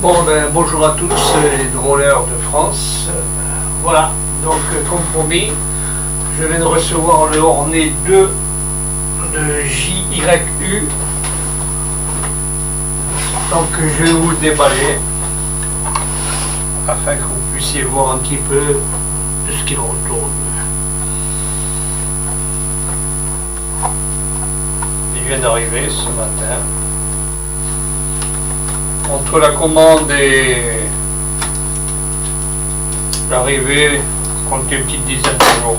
Bon ben bonjour à tous les drôleurs de France. Voilà, donc comme promis, je viens de recevoir le Hornet 2 de JYU. Donc je vais vous le déballer afin que vous puissiez voir un petit peu de ce qu'il retourne. Il vient d'arriver ce matin. Entre la commande et l'arrivée, comptez une petite dizaine de jours.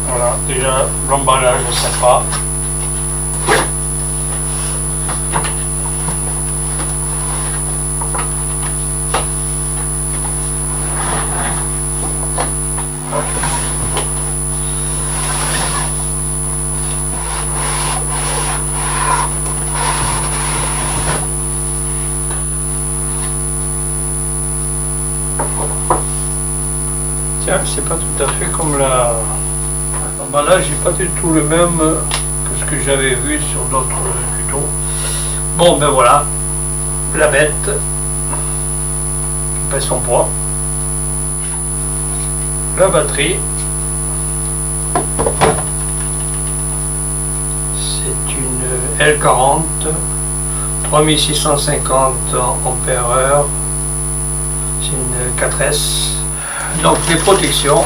Voilà, déjà l'emballage est sympa. Tiens, c'est pas tout à fait comme l'emballage n'est pas du tout le même que ce que j'avais vu sur d'autres tutos. Bon ben voilà, la bête qui pèse son poids, la batterie, c'est une L40 3650 ampères-heure, c'est une 4S. Donc les protections,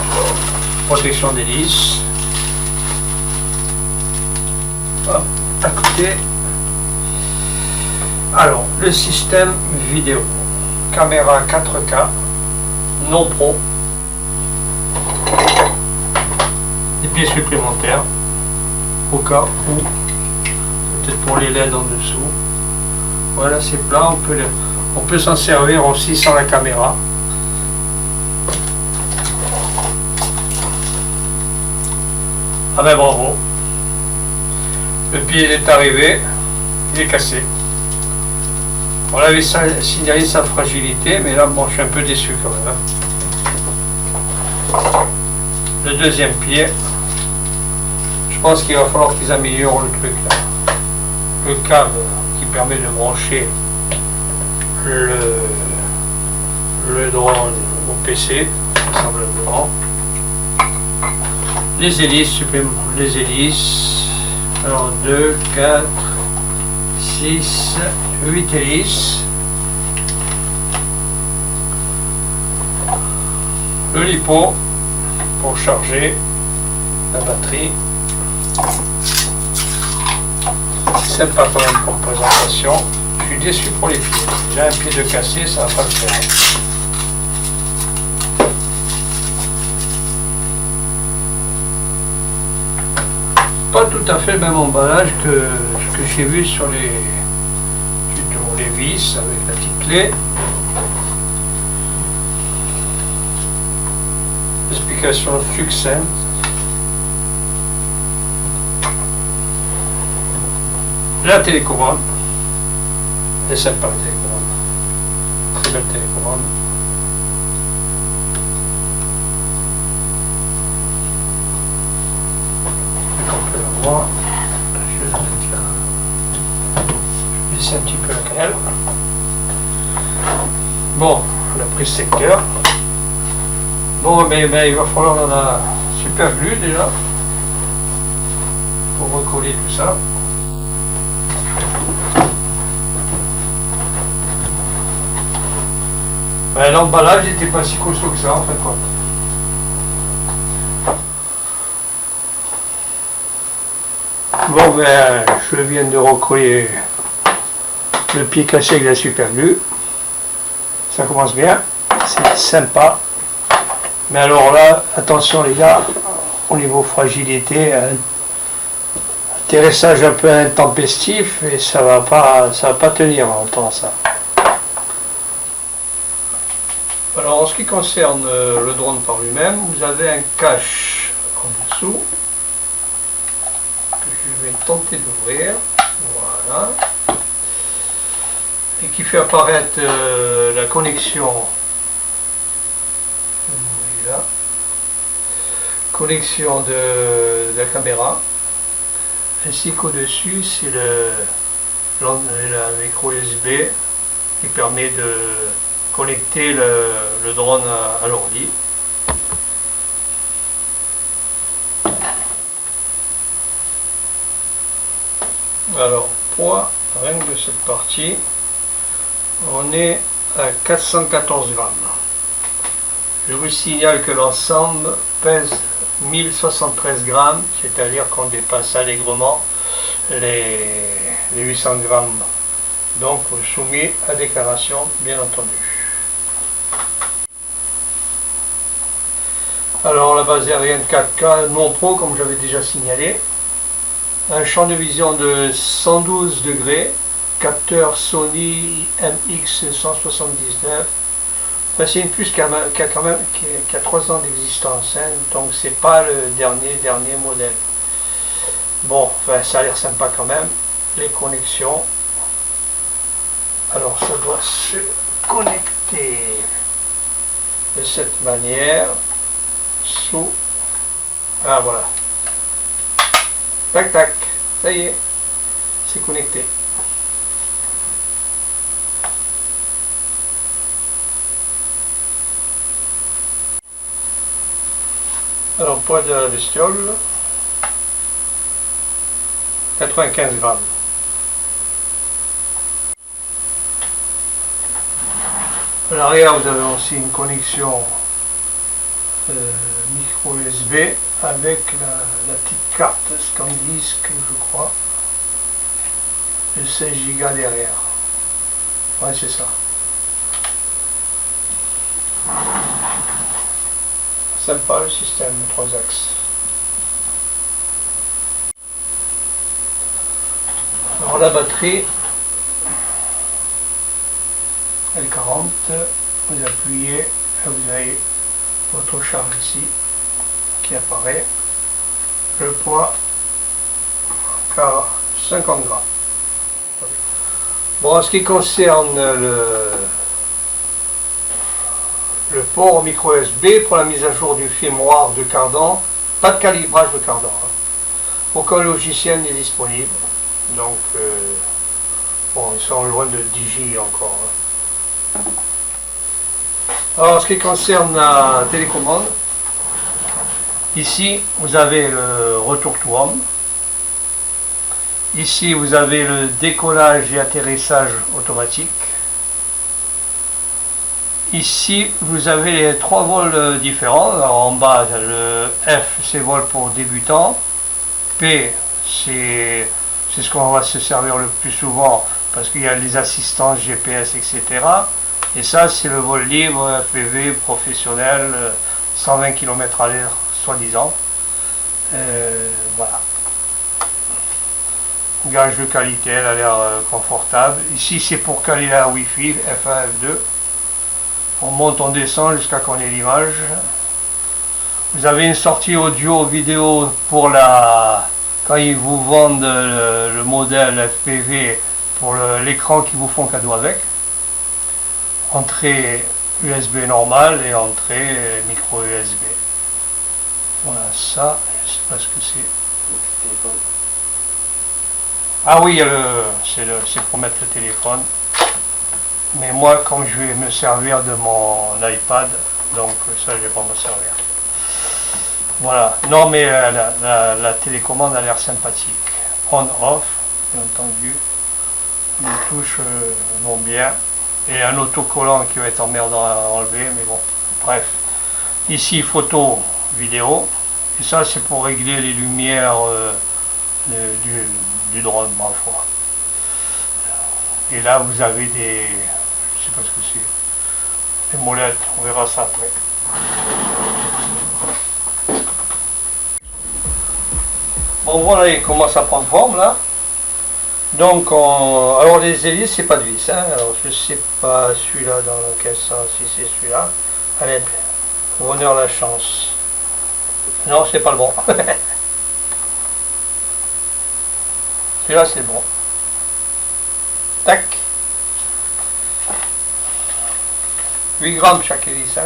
protection d'hélice, hop, à côté. Alors le système vidéo, caméra 4K, non pro, des pieds supplémentaires, au cas où, peut-être pour les LED en dessous. Voilà, c'est plat, on peut s'en servir aussi sans la caméra. Ah ben bravo, le pied est arrivé, il est cassé. On avait signalé sa fragilité, mais là bon, je suis un peu déçu quand même. Le deuxième pied, je pense qu'il va falloir qu'ils améliorent le truc là. Le câble qui permet de brancher le drone au PC, semblablement. Les hélices supplémentaires, les hélices, alors 2, 4, 6, 8 hélices, le lipo pour charger la batterie. C'est sympa quand même comme présentation. Je suis déçu pour les pieds, j'ai un pied de cassé, ça va pas le faire. Pas tout à fait le même emballage que ce que j'ai vu sur les tutos, les vis avec la petite clé. Explication succincte. La télécommande. Elle est sympa la télécommande. Très belle télécommande. Moi, je vais baisser un petit peu la cannelle. Bon, la prise secteur. Bon, mais il va falloir la super glue déjà pour recoller tout ça. Ben, l'emballage n'était pas si costaud que ça en fin de compte. Bon ben, je viens de recoller le pied cassé avec la super glue. Ça commence bien, c'est sympa. Mais alors là, attention les gars, au niveau fragilité, atterrissage un peu intempestif et ça va pas tenir longtemps ça. Alors en ce qui concerne le drone par lui-même, vous avez un cache en dessous. Je vais tenter d'ouvrir, voilà, et qui fait apparaître la connexion, là, connexion de la caméra, ainsi qu'au-dessus c'est la micro USB qui permet de connecter le drone à l'ordi. Alors, poids, rien que de cette partie, on est à 414 grammes. Je vous signale que l'ensemble pèse 1073 grammes, c'est-à-dire qu'on dépasse allègrement les 800 grammes. Donc, soumis à déclaration, bien entendu. Alors, la base aérienne 4K non pro, comme j'avais déjà signalé. Un champ de vision de 112 degrés. Capteur Sony MX179. Enfin, c'est une puce qui a 3 ans d'existence, hein, donc c'est pas le dernier modèle. Bon, enfin, ça a l'air sympa quand même. Les connexions. Alors, ça doit se connecter de cette manière sous. Ah, voilà. Tac, tac. Ça y est. C'est connecté. Alors, poids de la bestiole. 95 grammes. À l'arrière, vous avez aussi une connexion micro USB avec la petite carte ScanDisk, je crois, de 16 Go derrière. Ouais, c'est ça. Sympa le système 3 axes. Alors la batterie L40, vous appuyez, vous avez votre charge ici qui apparaît. Le poids, 50 grammes. Bon, en ce qui concerne le port micro USB pour la mise à jour du firmware de Cardan, pas de calibrage de Cardan. Hein. Aucun logiciel n'est disponible. Donc, bon, ils sont loin de 10 Go encore. Hein. Alors, en ce qui concerne la télécommande, ici, vous avez le retour to home. Ici, vous avez le décollage et atterrissage automatique. Ici, vous avez les 3 vols différents. Alors, en bas, le F, c'est vol pour débutants. P, c'est ce qu'on va se servir le plus souvent parce qu'il y a les assistances GPS, etc. Et ça, c'est le vol libre, FPV, professionnel, 120 km à l'heure, soi-disant. Voilà. Gage de qualité, elle a l'air confortable. Ici, c'est pour caler la Wi-Fi, F1, F2. On monte, on descend jusqu'à qu'on ait l'image. Vous avez une sortie audio, vidéo pour quand ils vous vendent le modèle FPV pour l'écran qu'ils vous font cadeau avec. Entrée USB normale et entrée micro USB. Voilà ça, je ne sais pas ce que c'est. Ah oui, c'est pour mettre le téléphone. Mais moi, comme je vais me servir de mon iPad, donc ça, je vais pas me servir. Voilà. Non, mais la télécommande a l'air sympathique. On-off, bien entendu. Les touches vont bien. Et un autocollant qui va être emmerdant à enlever, mais bon. Bref. Ici, photo, vidéo. Et ça, c'est pour régler les lumières du drone, ma foi. Et là, vous avez des... Je sais pas ce que c'est. Des molettes, on verra ça après. Bon voilà, il commence à prendre forme là. Donc, alors les hélices, c'est pas de vis. Hein. Alors, je sais pas celui-là dans quel sens, si c'est celui-là. Allez, honneur la chance. Non, c'est pas le bon. Celui-là, c'est bon. Tac. 8 grammes chaque hélice. Hein.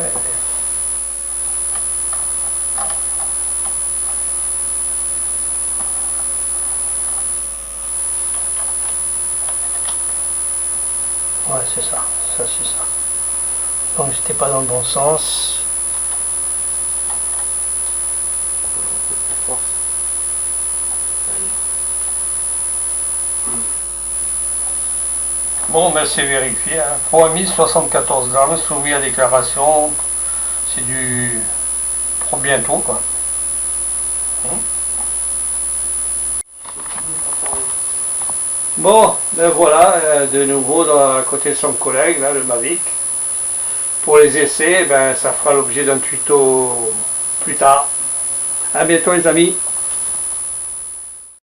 Ouais, c'est ça, ça c'est ça. Donc j'étais pas dans le bon sens. Bon, ben c'est vérifié. Hein. Poids 1074 grammes, soumis à déclaration. C'est du pour bientôt, quoi. Bon, ben voilà, de nouveau à côté de son collègue, là, le Mavic. Pour les essais, ben, ça fera l'objet d'un tuto plus tard. À bientôt les amis.